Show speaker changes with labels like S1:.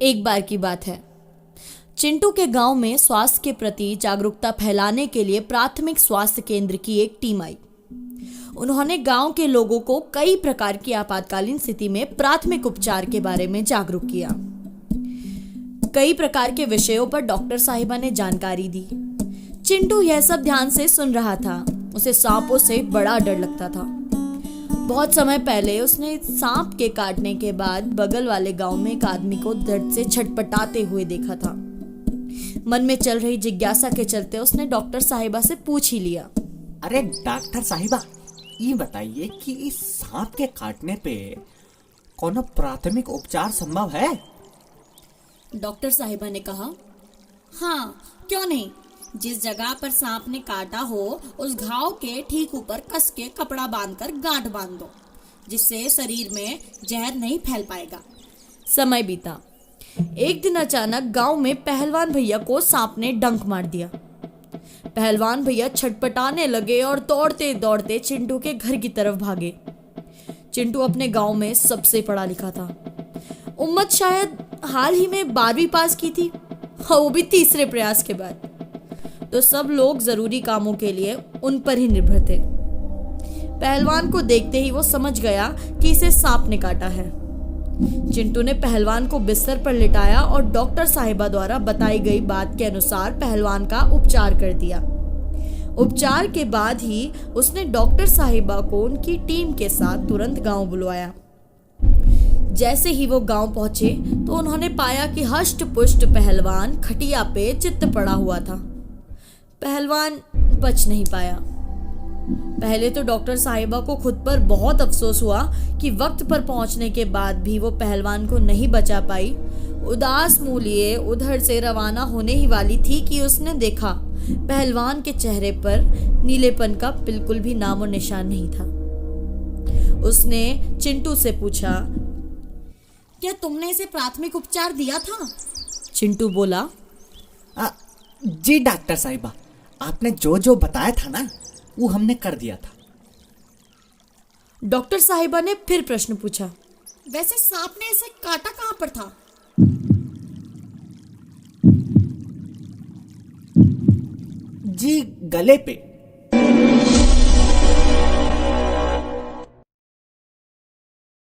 S1: एक बार की बात है। चिंटू के गांव में स्वास्थ्य के प्रति जागरूकता फैलाने के लिए प्राथमिक स्वास्थ्य केंद्र की एक टीम आई। उन्होंने गांव के लोगों को कई प्रकार की आपातकालीन स्थिति में प्राथमिक उपचार के बारे में जागरूक किया। कई प्रकार के विषयों पर डॉक्टर साहिबा ने जानकारी दी। चिंटू यह सब ध्यान से सुन रहा था। उसे सांपों से बड़ा डर लगता था। बहुत समय पहले उसने सांप के काटने के बाद बगल वाले गांव में एक आदमी को दर्द से छटपटाते हुए देखा था। मन में चल रही जिज्ञासा के चलते उसने डॉक्टर साहिबा से पूछ ही लिया।
S2: अरे डॉक्टर साहिबा, ये बताइए कि इस सांप के काटने पे कौन प्राथमिक उपचार संभव है?
S1: डॉक्टर साहिबा ने कहा, हाँ क्यों नहीं। जिस जगह पर सांप ने काटा हो उस घाव के ठीक ऊपर कस के कपड़ा बांधकर गांठ बांध दो, जिससे शरीर में जहर नहीं फैल पाएगा। समय बीता। एक दिन अचानक गांव में पहलवान भैया को सांप ने डंक मार दिया। पहलवान भैया छटपटाने लगे और दौड़ते दौड़ते चिंटू के घर की तरफ भागे। चिंटू अपने गांव में सबसे पढ़ा लिखा था। उम्मत शायद हाल ही में 12वीं पास की थी, वो भी तीसरे प्रयास के बाद। तो सब लोग जरूरी कामों के लिए उन पर ही निर्भर थे। पहलवान को देखते ही वो समझ गया कि इसे सांप ने काटा है। चिंटू ने पहलवान को बिस्तर पर लिटाया और डॉक्टर साहिबा द्वारा बताई गई बात के अनुसार पहलवान का उपचार कर दिया। उपचार के बाद ही उसने डॉक्टर साहिबा को उनकी टीम के साथ तुरंत गांव बुलवाया। जैसे ही वो गांव पहुंचे तो उन्होंने पाया कि हष्ट पुष्ट पहलवान खटिया पे चित्त पड़ा हुआ था। पहलवान बच नहीं पाया। पहले तो डॉक्टर साहिबा को खुद पर बहुत अफसोस हुआ कि वक्त पर पहुंचने के बाद भी वो पहलवान को नहीं बचा पाई। उदास मुंह लिए उधर से रवाना होने ही वाली थी कि उसने देखा पहलवान के चेहरे पर नीलेपन का बिल्कुल भी नामो निशान नहीं था। उसने चिंटू से पूछा, क्या तुमने इसे प्राथमिक उपचार दिया था? चिंटू बोला,
S2: जी डॉक्टर साहिबा, आपने जो जो बताया था ना वो हमने कर दिया था।
S1: डॉक्टर साहिबा ने फिर प्रश्न पूछा, वैसे सांप ने इसे काटा कहां पर था?
S2: जी गले पे।